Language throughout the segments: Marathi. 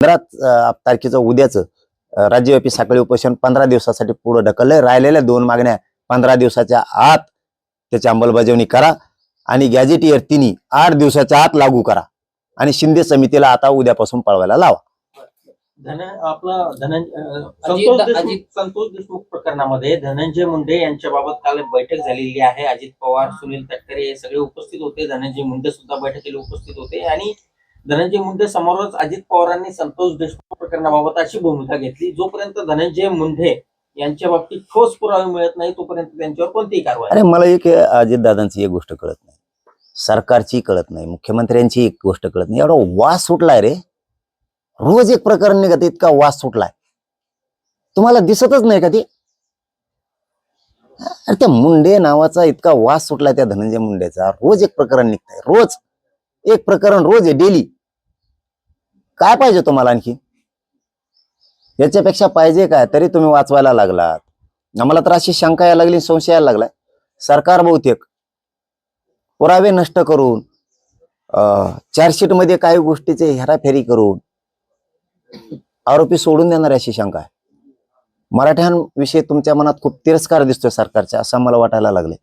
तारखेचं उद्याचं राज्यव्यापी साखळी उपोषण 15 दिवसासाठी पुढे ढकललंय। राहिलेल्या 2 मागण्या 15 दिवसाच्या आत त्याची अंमलबजावणी करा आणि गॅजेटियर तिन्ही 8 दिवसाच्या आत लागू करा आणि शिंदे समितीला आता उद्यापासून पळवायला लावा। संतोष देशमुख प्रकरणामध्ये धनंजय मुंडे यांच्याबाबत काल बैठक झालेली आहे। अजित पवार, सुनील तटकरे हे सगळे उपस्थित होते। धनंजय मुंडे सुद्धा बैठकीला उपस्थित होते आणि धनंजय मुंडे समोरच अजित पवारांनी संतोष देशमुख प्रकरणाबाबत अशी भूमिका घेतली, जोपर्यंत धनंजय मुंडे यांच्या बाबतीत ठोस पुरावे मिळत नाही तोपर्यंत त्यांच्यावर कोणतीही कारवाई। अरे मला एक अजित दादांची एक गोष्ट कळत नाही, सरकारची कळत नाही, मुख्यमंत्र्यांची एक गोष्ट कळत नाही। एवढा वास सुटलाय रे, रोज एक प्रकरण निघत, इतका वास सुटलाय, तुम्हाला दिसतच नाही का ते? अरे त्या मुंडे नावाचा इतका वास सुटलाय त्या धनंजय मुंडेचा, रोज एक प्रकरण निघतंय, रोज एक प्रकरण, रोज आहे, डेली। काय पाहिजे तुम्हाला आणखी? याच्यापेक्षा पाहिजे काय? तरी तुम्ही वाचवायला लागलात। आम्हाला तर अशी शंका यायला लागली, संशय यायला लागलाय, सरकार बहुतेक पुरावे नष्ट करून चार्जशीट मध्ये काही गोष्टीचे हेराफेरी करून आरोपी सोडून देणार अशी शंका आहे। मराठ्यांविषयी तुमच्या मनात खूप तिरस्कार दिसतोय सरकारचा, असं मला वाटायला लागले।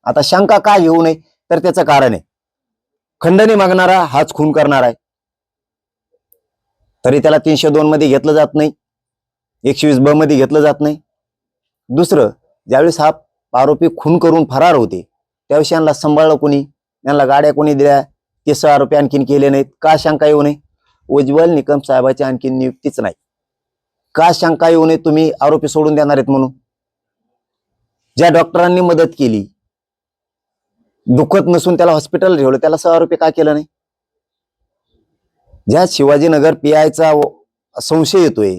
आता शंका का घेऊ नये तर त्याचं कारण आहे, खंडणी मागणारा हाच खून करणार आहे, तरी त्याला 302 मध्ये घेतलं जात नाही, 120 मध्ये घेतलं जात नाही। दुसरं, ज्यावेळेस हा आरोपी खून करून फरार होते त्यावेळेस यांना सांभाळलं कोणी, यांना गाड्या कोणी दिल्या, ते 6 आरोपी आणखीन केले नाहीत, का शंका येऊ नये? उज्ज्वल निकम साहेबाची आणखीन नियुक्तीच नाही, का शंका येऊ नये तुम्ही आरोपी सोडून देणार आहेत म्हणून? ज्या डॉक्टरांनी मदत केली, दुखत नसून त्याला हॉस्पिटल ठेवलं, त्याला 6 आरोपी का केलं नाही? ज्या शिवाजीनगर पीआयचा संशय येतोय,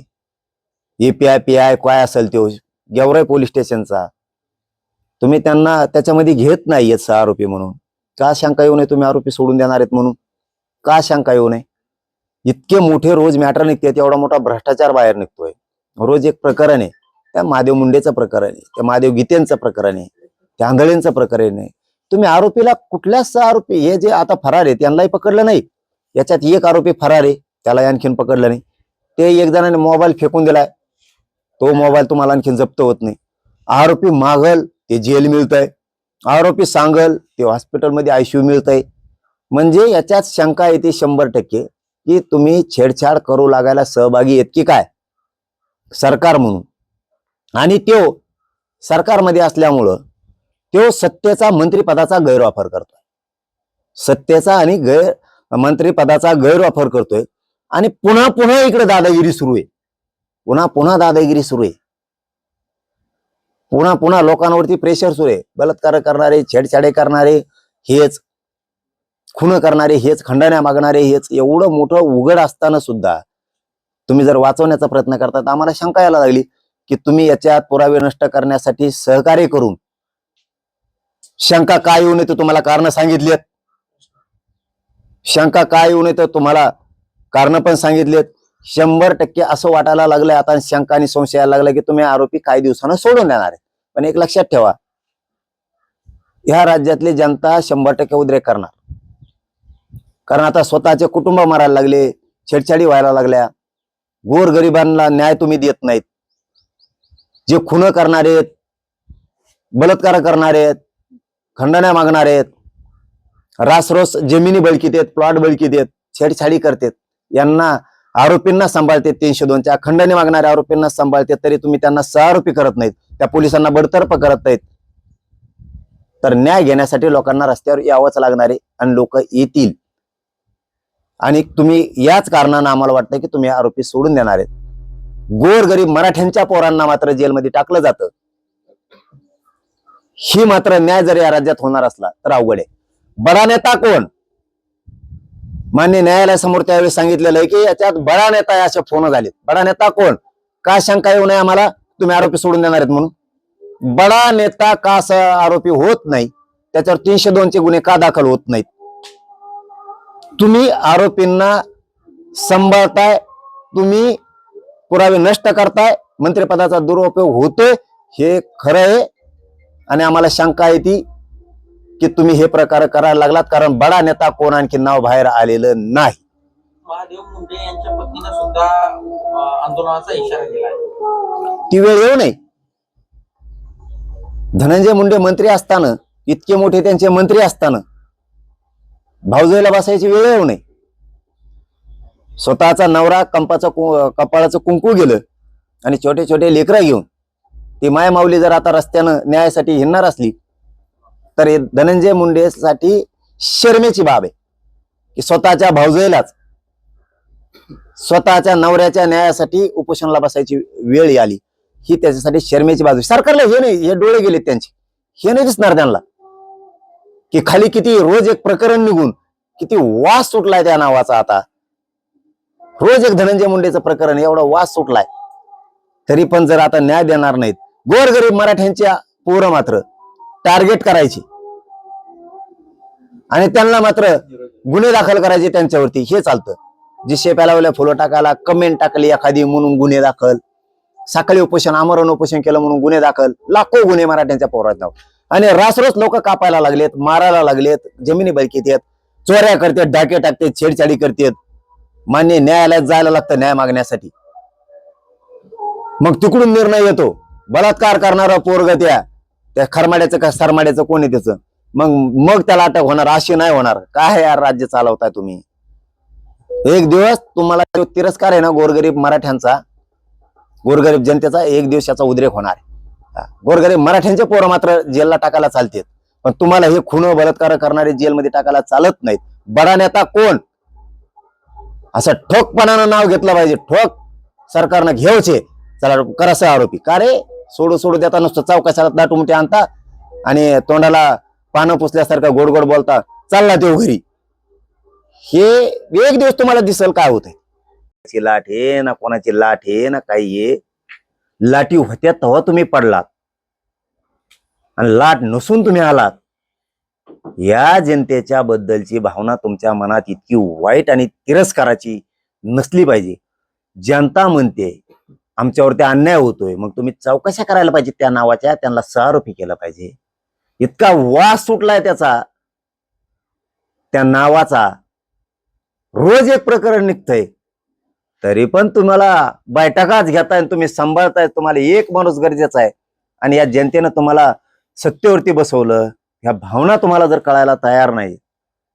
एपीआय पीआय काय असेल तो गेवराई पोलीस स्टेशनचा, तुम्ही त्यांना त्याच्यामध्ये घेत नाहीयेत 6 आरोपी म्हणून, का शंका येऊ नये तुम्ही आरोपी सोडून देणार आहेत म्हणून? का शंका येऊ नये? इतके मोठे रोज मॅटर निघतात, एवढा मोठा भ्रष्टाचार बाहेर निघतोय, रोज एक प्रकरण आहे, त्या महादेव मुंडेचं प्रकरण आहे, त्या महादेव गीतेंचं प्रकरण आहे, त्या आंधळेंचं प्रकरण आहे। तुम्ही आरोपीला कुठल्या 6 आरोपी, हे जे आता फरार आहेत त्यांनाही पकडलं नाही, याच्यात एक आरोपी फरार आहे त्याला आणखीन पकडलं नाही, ते एक जणांनी मोबाईल फेकून दिलाय, तो मोबाईल तुम्हाला आणखीन जप्त होत नाही। आरोपी मागल ते जेल मिळतंय, आरोपी सांगल ते हॉस्पिटलमध्ये आयसीयू मिळतंय। म्हणजे याच्यात शंका येते 100% की तुम्ही छेडछाड करू लागायला सहभागी आहेत की काय सरकार म्हणून, आणि तो सरकारमध्ये असल्यामुळं तो सत्तेचा मंत्रिपदाचा गैरवापर करतोय, सत्तेचा आणि मंत्रिपदाचा गैरवापर करतोय, आणि पुन्हा पुन्हा इकडे दादागिरी सुरू आहे, पुन्हा पुन्हा दादागिरी सुरू आहे, पुन्हा पुन्हा लोकांवरती प्रेशर सुरू आहे। बलात्कार करणारे, छेडछाडे करणारे हेच, खून करणारे हेच, खंडण्या मागणारे हेच, एवढं मोठं उघड असताना सुद्धा तुम्ही जर वाचवण्याचा प्रयत्न करता, तर आम्हाला शंका यायला लागली की तुम्ही याच्यात पुरावे नष्ट करण्यासाठी सहकार्य करून, शंका काय येऊ नये तर तुम्हाला कारण सांगितलीत, शंका काय येऊ नये तर तुम्हाला कारण पण सांगितलेत। 100% असं वाटायला लागलंय आता, शंका आणि संशय यायला लागला की तुम्ही आरोपी काही दिवसानं सोडून देणार आहे। पण एक लक्षात ठेवा, ह्या राज्यातली जनता 100% उद्रेक करणार, कारण आता स्वतःचे कुटुंब मारायला लागले, छेडछाडी व्हायला लागल्या, गोरगरिबांना न्याय तुम्ही देत नाहीत, जे खून करणारे आहेत, बलात्कार करणारे आहेत, खंडण्या मागणारे आहेत, रासरोस जमिनी बळकीत आहेत, प्लॉट बळकीत आहेत, छेडछाडी करतात, यांना आरोपींना सांभाळते, 302च्या खंडणी मागणाऱ्या आरोपींना सांभाळते, तरी तुम्ही त्यांना 6 आरोपी करत नाहीत, त्या पोलिसांना बडतर्फ करत नाहीत। तर न्याय घेण्यासाठी लोकांना रस्त्यावर यावंच लागणार आहे आणि लोक येतील, आणि तुम्ही याच कारणानं आम्हाला वाटतं की तुम्ही आरोपी सोडून देणार आहेत। गोरगरीब मराठ्यांच्या पोरांना मात्र जेलमध्ये टाकलं जातं, ही मात्र न्याय जर या राज्यात होणार असला तर अवघड आहे। बडा नेता कोण? मान्य न्यायालयासमोर त्यावेळेस सांगितलेलं आहे की याच्यात बडा नेता आहे, असे फोन झालेत। बडा नेता कोण? का शंका येऊ नये आम्हाला तुम्ही आरोपी सोडून देणार आहेत म्हणून? बडा नेता का आरोपी होत नाही, त्याच्यावर 302चे गुन्हे का दाखल होत नाहीत? तुम्ही आरोपींना सांभाळताय, तुम्ही पुरावे नष्ट करताय, मंत्रिपदाचा दुरुपयोग होतोय, हे खरं आहे, आणि आम्हाला शंका येते की तुम्ही हे प्रकार करायला लागलात, कारण बडा नेता कोण आणखी नाव बाहेर आलेलं नाही। महादेव मुंडे यांच्या पत्नीने सुद्धा आंदोलनाचा इशारा दिला आहे. ती वेळ येऊ नये. धनंजय मुंडे मंत्री असताना, इतके मोठे त्यांचे मंत्री असताना भाऊजाईला बसायची वेळ येऊ नये. स्वतःचा नवरा कपाळाचं कुंकू गेलं आणि छोटे छोटे लेकरं घेऊन ती माय माऊली जर आता रस्त्यानं न्यायासाठी हिंडणार असली तर हे धनंजय मुंडेसाठी शर्मेची बाब आहे की स्वतःच्या भाऊजाईलाच स्वतःच्या नवऱ्याच्या न्यायासाठी उपोषणाला बसायची वेळ आली. ही त्याच्यासाठी शर्मेची बाजू. सरकारला हे नाही, हे डोळे गेलेत त्यांचे, हे नाही दिसणार त्यांना की खाली किती रोज एक प्रकरण निघून किती वास सुटलाय त्या नावाचा. आता रोज एक धनंजय मुंडेचं प्रकरण, एवढा वास सुटलाय. तरी पण जर आता न्याय देणार नाहीत, गोरगरीब मराठ्यांच्या पोरं मात्र टार्गेट करायची आणि त्यांना मात्र गुन्हे दाखल करायचे त्यांच्यावरती, हे चालतं. जिशे पेलावल्या फुलं टाकायला कमेंट टाकली एखादी म्हणून गुन्हे दाखल, सकाळी उपोषण आमरण उपोषण केलं म्हणून गुन्हे दाखल, लाखो गुन्हे मराठ्यांच्या पोरात. आणि रासरोस लोक कापायला लागलेत, मारायला लागलेत, जमिनी बळकीत येत, चोऱ्या करतात, डाके टाकतात, छेडछाडी करतात. मान्य न्यायालयात जायला लागतं न्याय मागण्यासाठी. मग तिकडून निर्णय येतो, बलात्कार करणारा पोरग त्या खरमाड्याचं का सरमाड्याचं कोण आहे त्याचं, मग त्याला अटक होणार. अशी नाही होणार. काय यार राज्य चालवताय तुम्ही. एक दिवस तुम्हाला जो तिरस्कार आहे ना गोरगरीब मराठ्यांचा, गोरगरीब जनतेचा, एक दिवसाचा उद्रेक होणार. गोरगरीब मराठ्यांचे पोरं मात्र जेलला टाकायला चालतात, पण तुम्हाला हे खून बलात्कार करणारे जेलमध्ये टाकायला चालत नाहीत. बडा नेता कोण असं ठोकपणानं नाव घेतलं पाहिजे. ठोक सरकारनं घेवचे, चला करासं आरोपी. का रे सोडू देता नुसतं चौकशाला दाटुमटे आणता आणि तोंडाला पानं पुसल्यासारखं गोड गोड बोलता, चालला तो घरी. हे एक दिवस तुम्हाला दिसेल काय होतंय. लाट हे ना कोणाची लाट हे ना काही हे. लाटी होत्या तेव्हा तुम्ही पडलात आणि लाट नसून तुम्ही आलात. या जनतेच्या बद्दलची भावना तुमच्या मनात इतकी वाईट आणि तिरस्काराची नसली पाहिजे. जनता म्हणते आमच्यावरती अन्याय होतोय, मग तुम्ही चौकशा करायला पाहिजे त्या नावाच्या, त्यांना सहारोपी केलं पाहिजे. इतका वास सुटलाय त्याचा, त्या नावाचा. रोज एक प्रकरण निघतंय, तरी पण तुम्हाला बैठकाच घेताय, तुम्ही सांभाळताय. तुम्हाला एक माणूस गरजेचा आहे आणि या जनतेनं तुम्हाला सत्तेवरती बसवलं. ह्या भावना तुम्हाला जर कळायला तयार नाही,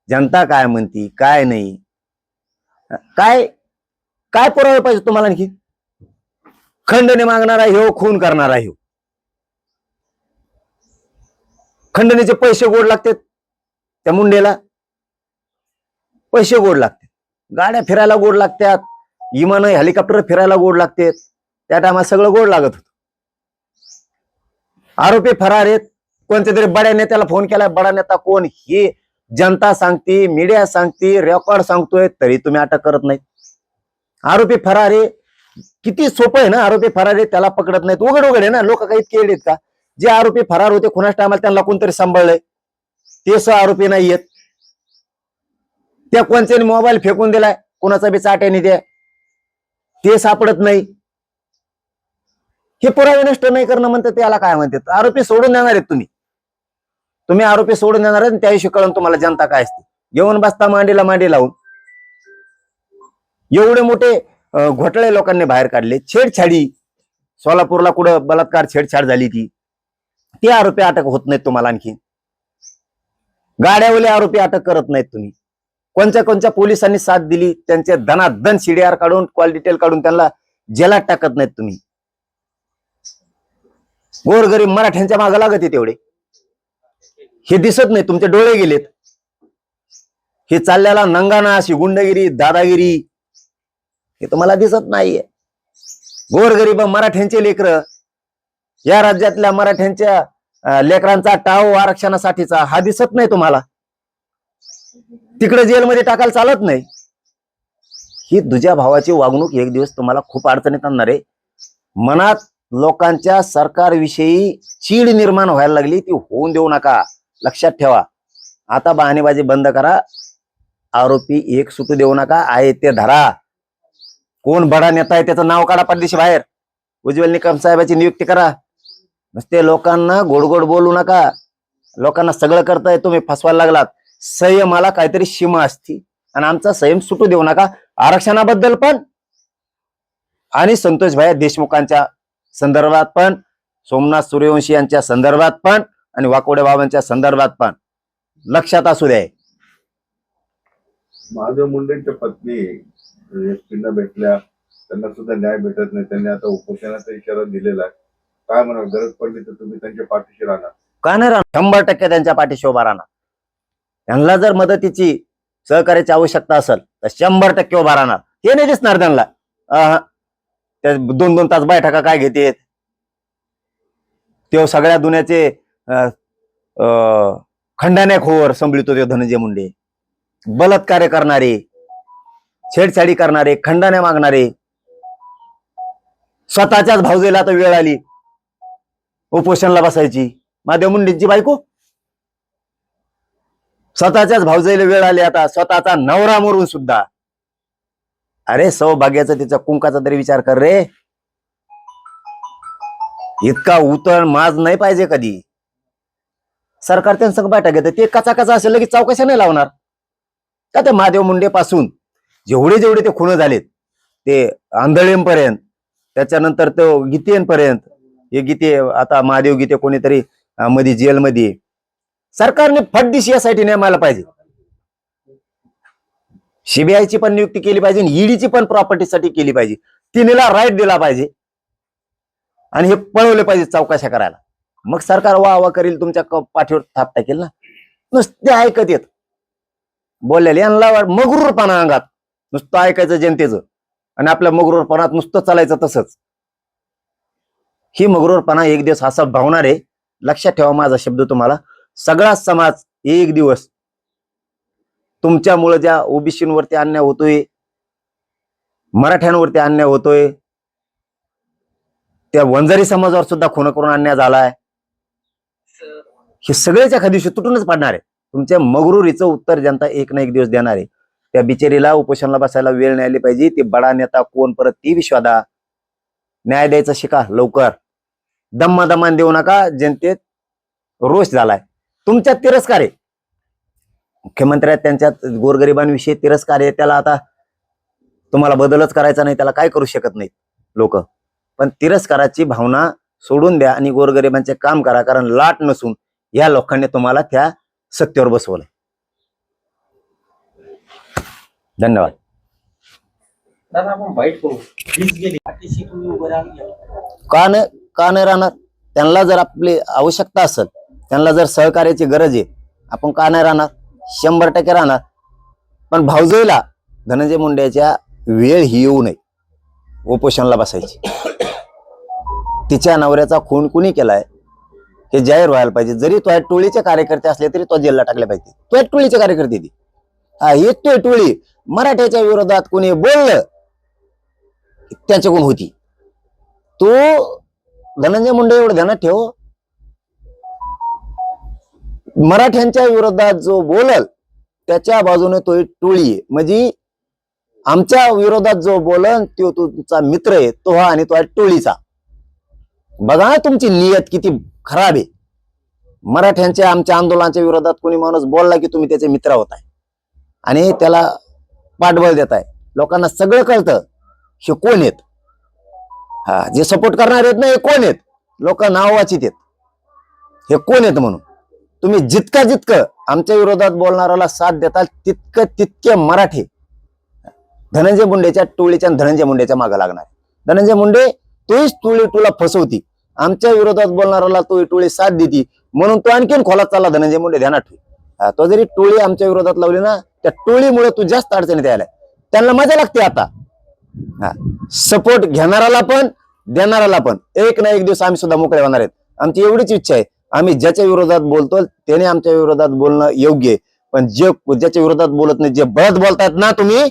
जनता काय म्हणती काय नाही, काय काय पुरावे पाहिजे तुम्हाला आणखी. खंडणी मागणारा ह्यो, खून करणारा ह्यो. खंडणीचे पैसे गोड लागतात त्या मुंडेला, पैसे गोड लागतात, गाड्या फिरायला गोड लागतात, विमानं हेलिकॉप्टर फिरायला गोड लागतात. त्या टायमाला सगळं गोड लागत होतं. आरोपी फरार आहेत. कोणत्या तरी बड्या नेत्याला फोन केला, बडा नेता कोण हे जनता सांगते, मीडिया सांगते, रेकॉर्ड सांगतोय, तरी तुम्ही अटक करत नाही. आरोपी फरार आहे. किती सोपं आहे ना, आरोपी फरार आहे त्याला पकडत नाहीत. उघड आहे ना. लोक काही इतके आहेत का, जे आरोपी फरार होते खुनाच टायमाला त्यांना कोणतरी सांभाळलंय, ते सह आरोपी नाही आहेत. त्या कोणत्याने मोबाईल फेकून दिलाय, कोणाचा बी चाट्याने द्या, ते सापडत नाही. हे पुरावे नष्ट नाही करणं म्हणतात, त्याला काय म्हणतात. आरोपी सोडून देणार आहेत तुम्ही आरोपी सोडून देणार आहेत. त्याविषयी कळून तुम्हाला जनता काय असते. घेऊन बसता मांडीला मांडी लावून. एवढे मोठे घोटाळे लोकांनी बाहेर काढले. छेडछाडी, सोलापूरला कुठं बलात्कार छेडछाड झाली ती, ते आरोपी अटक होत नाहीत तुम्हाला. आणखी गाड्यावले आरोपी अटक करत नाहीत तुम्ही. कोणत्या पोलिसांनी साथ दिली, त्यांचे धनाधन सीडीआर काढून कॉल डिटेल काढून त्यांना जेलात टाकत नाहीत तुम्ही. गोरगरीब मराठ्यांच्या मागे लागत आहे तेवढे, हे दिसत नाही. तुमचे डोळे गेलेत. हे चालल्याला नंगाना अशी गुंडगिरी, दादागिरी, हे तुम्हाला दिसत नाहीये. गोरगरीब मराठ्यांचे लेकर, या राज्यातल्या मराठ्यांच्या लेकरांचा टाव आरक्षणासाठीचा हा दिसत नाही तुम्हाला. तिकडे जेलमध्ये टाकायला चालत नाही. ही तुझ्या भावाची वागणूक एक दिवस तुम्हाला खूप अडचणीत आणणार आहे. मनात लोकांच्या सरकारविषयी चीड निर्माण व्हायला लागली, ती होऊन देऊ नका. लक्षात ठेवा. आता बहाणेबाजी बंद करा. आरोपी एक सुटू देऊ नका. आहे ते धरा. कोण बडा नेता आहे त्याचं नाव काढा परदेशी बाहेर. उज्ज्वल निकम साहेबाची नियुक्ती करा. नुसते लोकांना गोड गोड बोलू नका. लोकांना सगळं करताय, तुम्ही फसवायला लागलात. संयमाला काहीतरी सीमा असती आणि आमचा संयम सुटू देऊ नका. आरक्षणाबद्दल पण आणि संतोष भाई देशमुखांच्या संदर्भात पण, सोमनाथ सूर्यवंशी यांच्या संदर्भात पण आणि वाकोडे बाबांच्या संदर्भात पण लक्षात असू द्या. महादेव मुंडेंच्या पत्नी एसपींना भेटल्या, त्यांना सुद्धा न्याय भेटत नाही. त्यांनी आता उपोषणाचा इशारा दिलेला आहे. काय म्हणाल, गरज पडली तर तुम्ही त्यांच्या पाठीशी राहणार? का नाही राहणार? 100% त्यांच्या पाठीशी उभा राहणार. त्यांना जर मदतीची सहकार्याची आवश्यकता असेल तर 100% उभा राहणार. हे नाही दिसणार त्यांना त्या 2-2 तास बैठका काय घेते. ते सगळ्या दुनियाचे खंडाण्याखोर संभळितो ते धनंजय मुंडे. बलात्कार करणारे, छेडछाडी करणारे, खंडाने मागणारे. स्वतःच्याच भाऊजेला आता वेळ आली उपोषणला बसायची. महादेव मुंडेंची बायको स्वतःच्याच भाऊजेला वेळ आली आता, स्वतःचा नवरा मरून सुद्धा. अरे सौभाग्याचा तिचा कुंकाचा तरी विचार कर रे. इतका उतळ माज नाही पाहिजे कधी. सरकार त्यांचं बैठक घेतं, ते कचा असेल लगेच चौकशा नाही लावणार का? ते महादेव मुंडे पासून जेवढे ते खून झालेत, ते आंधळेंपर्यंत, त्याच्यानंतर तो गीतेंपर्यंत, हे गीते आता महादेव गीते कोणीतरी मध्ये जेलमध्ये, सरकारने फटदिशी यासाठी नेमायला पाहिजे. सीबीआयची पण नियुक्ती केली पाहिजे, ईडीची पण प्रॉपर्टीसाठी केली पाहिजे. तिनेला राईट दिला पाहिजे आणि हे पळवले पाहिजे चौकशा करायला. मग सरकार वा करील, तुमच्या पाठीवर थाप टाकेल ना. नुसते ऐकत येत बोललेले यांना मगरूरपणा अंगात, नुसतं ऐकायचं जनतेचं आणि आपल्या मगरूरपणात नुसतं चालायचं तसंच. ही मगरूरपणा एक दिवस असा भावणार आहे. लक्षात ठेवा माझा शब्द तुम्हाला. सगळा समाज एक दिवस तुमच्यामुळे ज्या ओबीसीवरती अन्याय होतोय, मराठ्यांवरती अन्याय होतोय, त्या वंजारी समाजावर सुद्धा खून करून अन्याय झालाय, हे सगळ्याच्या खादिशी तुटूनच पडणार आहे. तुमच्या मगरुरीचं उत्तर जनता एक ना एक दिवस देणार आहे. त्या बिचारीला उपोषणाला बसायला वेळ नाही आली पाहिजे. ते बडा नेता कोण परत ती विश्वादा. न्याय द्यायचा शिका लवकर. दम्मान देऊ नका. जनतेत रोष झालाय, तुमच्यात तिरस्कार आहे. मुख्यमंत्री आहेत, त्यांच्यात गोरगरिबांविषयी तिरस्कार आहे. त्याला आता तुम्हाला बदलच करायचा नाही, त्याला काय करू शकत नाहीत लोक. पण तिरस्काराची भावना सोडून द्या आणि गोरगरिबांचे काम करा. कारण लाट नसून या लोकांनी तुम्हाला त्या सत्तेवर बसवलंय. धन्यवाद. दादा आपण वाईट करू, वीज गेली पाठीशी तुम्ही उभं राहिला का नाही राहणार? त्यांना जर आपली आवश्यकता असेल, त्यांना जर सहकार्याची गरज आहे, आपण का नाही राहणार? 100% राहणार. पण भाऊजोईला धनंजय मुंडेच्या वेळ ही येऊ नये उपोषणाला बसायची. तिच्या नवऱ्याचा खून कुणी केलाय हे जाहीर व्हायला पाहिजे. जरी तो टोळीचे कार्यकर्ते असले तरी तो जेलला टाकले पाहिजे. तो टोळीचे कार्यकर्ते ती येतोय टोळी. मराठ्याच्या विरोधात कोणी बोललं त्याच्याकडून होती. तो धनंजय मुंडे एवढं ध्यानात ठेव, मराठ्यांच्या विरोधात जो बोलल त्याच्या बाजूने तो टोळी आहे. म्हणजे आमच्या विरोधात जो बोलल तो तुमचा मित्र आहे, तो हा आणि तो टोळीचा. बघा ना तुमची नियत किती खराब आहे. मराठ्यांच्या आमच्या आंदोलनाच्या विरोधात कोणी माणूस बोलला की तुम्ही त्याचे मित्र होताय आणि त्याला पाठबळ देताय. लोकांना सगळं कळतं हे कोण आहेत. जे सपोर्ट करणार आहेत ना, हे कोण आहेत. लोक नाव वाचित आहेत हे कोण आहेत म्हणून. तुम्ही जितकं आमच्या विरोधात बोलणाऱ्याला साथ देताल तितके मराठी धनंजय मुंडेच्या टोळीच्या धनंजय मुंडेच्या मागे लागणार. धनंजय मुंडे तोच टोळी तुला फसवती, आमच्या विरोधात बोलणाऱ्याला तो टोळी साथ देती, म्हणून तो आणखीन खोलात चालला. धनंजय मुंडे ध्यानात ठेव. तो जरी टोळी आमच्या विरोधात लावली ना, त्या टोळीमुळे तू जास्त अडचणीत यायला. त्यांना मजा लागते आता. सपोर्ट घेणाराला पण देणाराला पण. एक ना एक दिवस आम्ही सुद्धा मोकळे होणार आहेत. आमची एवढीच इच्छा आहे. आम्ही ज्याच्या विरोधात बोलतो त्याने आमच्या विरोधात बोलणं योग्य आहे. पण ज्याच्या विरोधात बोलत नाही, जे बळत बोलतायत ना तुम्ही,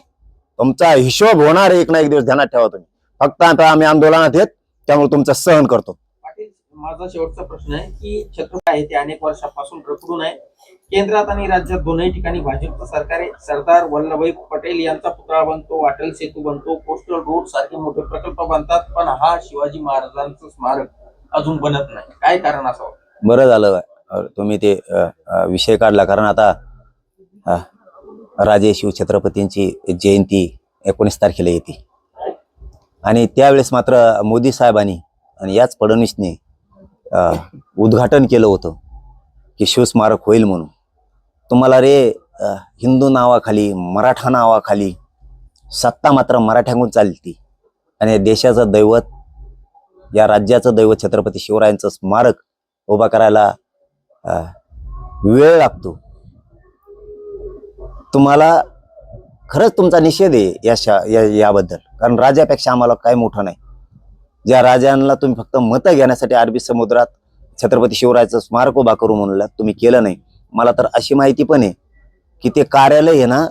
तुमचा हिशोब होणार एक ना एक दिवस. ध्यानात ठेवा तुम्ही. फक्त आता आम्ही आंदोलनात आहेत त्यामुळे तुमचं सहन करतो. पाटील, माझा शेवटचा प्रश्न आहे की छत्रपती आहे ते अनेक वर्षापासून रखडून आहे. केंद्रात आणि राज्यात दोनही ठिकाणी भाजपचं सरकार आहे. सरदार वल्लभभाई पटेल यांचा पुतळा बनतो, अटल सेतू बनतो, कोस्टल रोड सारखे मोठे प्रकल्प बनतात, पण हा शिवाजी महाराजांचं स्मारक अजून बनत नाही. काय कारण असावं? बरं झालं तुम्ही ते विषय काढला. कारण आता राजे शिवछत्रपतींची जयंती 19 तारखेला येते आणि त्यावेळेस मात्र मोदी साहेबांनी आणि याच फडणवीसने उद्घाटन केलं होतं की शिवस्मारक होईल म्हणून. तुम्हाला रे हिंदू नावाखाली मराठा नावाखाली सत्ता मात्र मराठ्यांकडून चालती आणि देशाचं दैवत या राज्याचं दैवत छत्रपती शिवरायांचं स्मारक उभा करायला वेळ लागतो. तुम्हाला खरंच तुमचा निषेध आहे याबद्दल, कारण राजापेक्षा आम्हाला काही मोठं नाही. ज्या राजांना तुम्ही फक्त मतं घेण्यासाठी अरबी समुद्रात छत्रपती शिवरायाचं स्मारक उभा करू म्हणलं, तुम्ही केलं नाही. मला तर अशी माहिती पण आहे की ते कार्यालय आहे ना,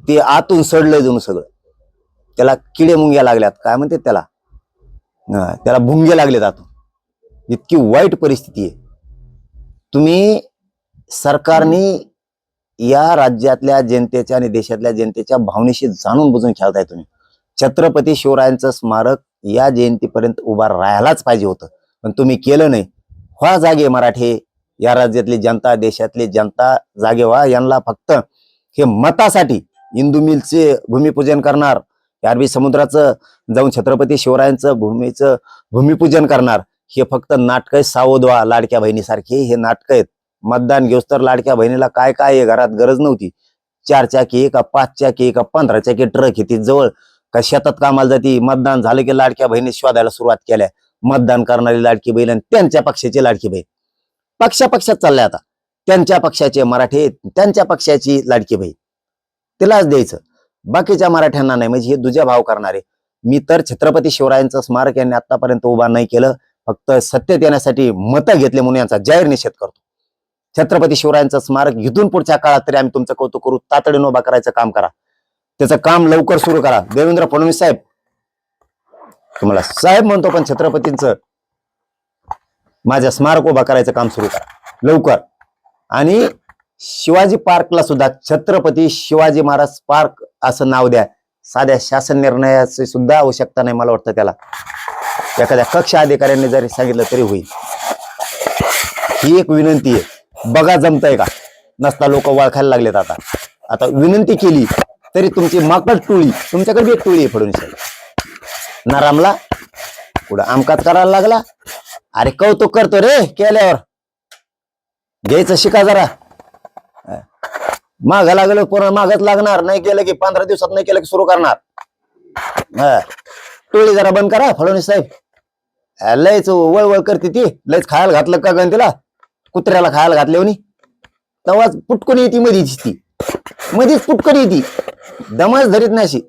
ते आतून सडलंय जणू सगळं. त्याला किडे मुंग्या लागल्यात, काय म्हणतात त्याला, त्याला भुंगे लागलेत आतून. इतकी वाईट परिस्थिती आहे. तुम्ही सरकारने या राज्यातल्या जनतेच्या आणि देशातल्या जनतेच्या भावनेशी जाणून बुजून खेळताय तुम्ही. छत्रपती शिवरायांचं स्मारक या जयंतीपर्यंत उभा राहायलाच पाहिजे होतं, पण तुम्ही केलं नाही. व्हा जागे मराठे, या राज्यातली जनता, देशातली जनता जागे व्हा. यांना फक्त हे मतासाठी इंदू मिलचे भूमिपूजन करणार, अरबी समुद्राचं जाऊन छत्रपती शिवरायांचं भूमिपूजन करणार, हे फक्त नाटक आहे. सावध व्हा, लाडक्या बहिणीसारखे हे नाटक आहेत. मतदान घेऊस तर लाडक्या बहिणीला काय काय आहे, घरात गरज नव्हती. 4 चाकी का 5 चाकी का 15 चाकी ट्रक येते जवळ, का शेतात कामाला जाती. मतदान झालं की लाडक्या बहिणी शोधायला सुरुवात केल्या. मतदान करणारी लाडकी बहीण आणि त्यांच्या पक्षाची लाडकी बहीण पक्षात चालल्या. आता त्यांच्या पक्षाचे मराठे, त्यांच्या पक्षाची लाडकी बहीण तिलाच द्यायचं, बाकीच्या मराठ्यांना नाही. म्हणजे हे दुजा भाव करणारे. मी तर छत्रपती शिवरायांचं स्मारक यांनी आतापर्यंत उभा नाही केलं, फक्त सत्तेत येण्यासाठी मतं घेतले म्हणून यांचा जाहीर निषेध करतो. छत्रपती शिवरायांचं स्मारक इथून पुढच्या काळात तरी आम्ही तुमचं कौतुक करू. तातडीनं उभा करायचं काम करा, त्याचं काम लवकर सुरू करा. देवेंद्र फडणवीस साहेब, तुम्हाला साहेब म्हणतो, पण छत्रपतींचं माझ्या स्मारक उभा करायचं काम सुरू करा लवकर. आणि शिवाजी पार्कला सुद्धा छत्रपती शिवाजी महाराज पार्क असं नाव द्या. साध्या शासन निर्णयाची सुद्धा आवश्यकता नाही. मला वाटतं त्याला एखाद्या कक्ष अधिकाऱ्यांनी जरी सांगितलं तरी होईल. ही एक विनंती आहे, बघा जमतंय का. नसता लोक वळखायला लागलेत. आता विनंती केली तरी तुमची माकड टोळी, तुमच्याकडे एक टोळी आहे फडणवीस नारामला पुढं आमकाच करायला लागला. अरे कौतुक करतो रे केल्यावर, घ्यायचं शिका जरा. माग लागलं पूर्ण मागच लागणार, नाही केलं की 15 दिवसात नाही केलं की सुरू करणार. टोळी जरा बंद करा फडणवीस साहेब. लयच वळवळ करते ती, लयच खायला घातलं का गण तिला, कुत्र्याला खायला घातल्यावर तेव्हाच पुटकून येते मधीच, ती मधीच पुटकून येते, दमच धरीत नाही. अशी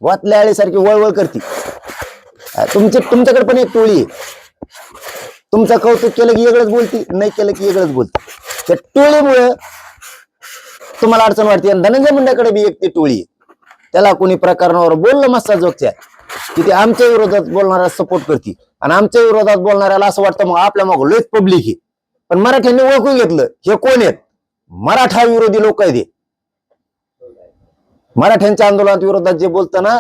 वातल्या आळीसारखी वळवळ करते. तुमच्याकडे पण एक टोळी आहे. तुमचं कौतुक केलं की वेगळंच बोलती, नाही केलं की वेगळंच बोलती. त्या टोळीमुळे तुम्हाला अडचण वाटते. धनंजय मुंडेकडे बी एक ती टोळी आहे. त्याला कोणी प्रकरणावर बोललं मस्ता जोगच्या की ते आमच्या विरोधात बोलणाऱ्या सपोर्ट करते, आणि आमच्या विरोधात बोलणाऱ्याला असं वाटतं मग आपल्या मग लयच पब्लिक आहे. पण मराठ्यांनी ओळखून घेतलं हे कोण आहेत, मराठा विरोधी लोक आहेत. मराठ्यांच्या आंदोलनात विरोधात जे बोलतं ना,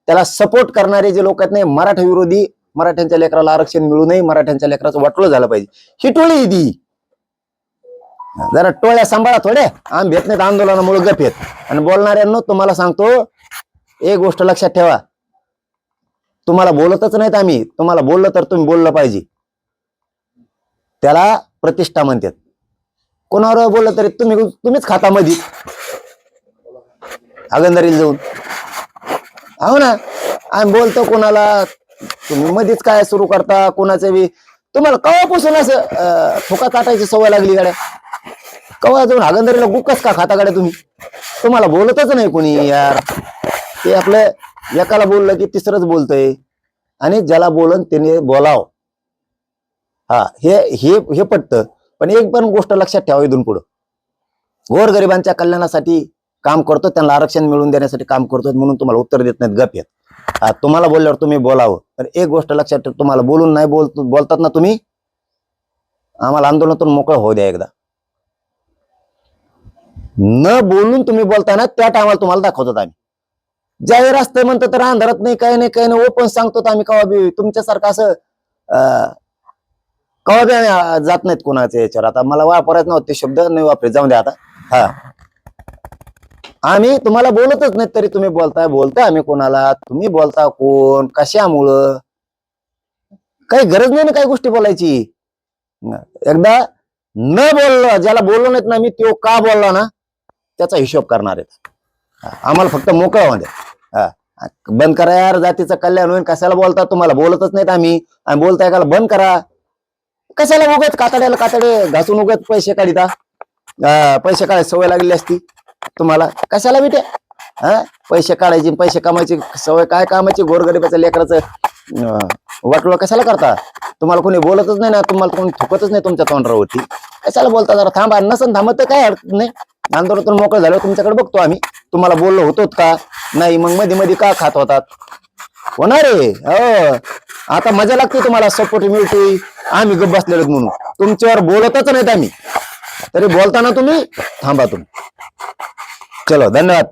त्याला सपोर्ट करणारे जे लोक आहेत नाही, मराठा विरोधी. मराठ्यांच्या लेकराला आरक्षण मिळू नये, मराठ्यांच्या लेकराचं वाटलं झालं पाहिजे, ही टोळी आहे ती. जरा टोळ्या सांभाळा थोड्या. आम्ही भेट नाहीत आंदोलनामुळे गप येत. आणि बोलणाऱ्यांनो तुम्हाला सांगतो एक गोष्ट लक्षात ठेवा, तुम्हाला बोलतच नाहीत आम्ही. तुम्हाला बोललं तर तुम्ही बोललं पाहिजे. त्याला प्रतिष्ठा म्हणतात. कोणावर बोललं तरी तुम्हीच खाता मधी अगंदरीला जाऊन. हो ना, आम्ही बोलतो कोणाला, तुम्ही मधीच काय सुरू करता कोणाचं बी. तुम्हाला कवापासून असं फुका ताटायची सवय लागली गाड्या, कवा जाऊन अगंदरीला गुक्कच का खाता गाड्या तुम्ही. तुम्हाला बोलतच नाही कोणी यार. ते आपलं एकाला बोललं की तिसरंच बोलतय, आणि ज्याला बोलन त्याने बोलाव. हा, हे पटतं. पण एक पण गोष्ट लक्षात ठेवा, इथून पुढं गोरगरिबांच्या कल्याणासाठी काम करतो, त्यांना आरक्षण मिळवून देण्यासाठी काम करतो म्हणून तुम्हाला उत्तर देत नाहीत, गप येत. तुम्हाला बोलल्यावर तुम्ही बोलावं. तर एक गोष्ट लक्षात ठेवा, तुम्हाला बोलून नाही बोलतात ना तुम्ही, आम्हाला आंदोलनातून मोकळं होऊ द्या एकदा. न बोलून तुम्ही बोलताय ना, त्या टायमाला तुम्हाला दाखवतात आम्ही. जाहीर असतंय म्हणतो तर अंधारात नाही, काही नाही ओपन सांगतो आम्ही. कवा बी तुमच्यासारखं असं कवा बी जात नाहीत कोणाच्या याच्यावर. आता मला वापरायचं नव्हते शब्द, नाही वापरे, जाऊन द्या आता. हा, आम्ही तुम्हाला बोलतच नाही तरी तुम्ही बोलताय आम्ही कोणाला, तुम्ही बोलता कोण, कशामुळं? काही गरज नाही ना काही गोष्टी बोलायची. एकदा न बोललो, ज्याला बोललो नाहीत ना मी, तो का बोलला ना त्याचा हिशोब करणार आहेत. आम्हाला फक्त मोकळं होऊ द्या. बंद करा यार, जातीचं कल्याण होईल. कशाला बोलता? तुम्हाला बोलतच नाहीत आम्ही बोलताय का? बंद करा. कशाला उगत कातडे घासून उगत पैसे काढिता? पैसे काढायची सवय लागली असती तुम्हाला. कशाला बिटे पैसे काढायची, पैसे कमायची सवय काय कामाची? गोरगरिबाचं लेकराचं वाटलं कशाला करता? तुम्हाला कोणी बोलतच नाही ना, तुम्हाला कोणी थुकतच नाही तुमच्या तोंडावरती. कशाला बोलता? जरा थांबा. नसन थांबत तर काय हरकत नाही. आंदोलनातून मोकळं झालं तुमच्याकडे बघतो आम्ही. तुम्हाला बोललो होतो का नाही? मग मध्ये मध्ये का खात होतात? होणार आहे. हो, आता मजा लागते तुम्हाला, सपोर्ट मिळते. आम्ही गप्प बसलेलो म्हणून तुमच्यावर बोलतच नाहीत आम्ही, तरी बोलताना तुम्ही थांबा तुम्ही. चलो, धन्यवाद.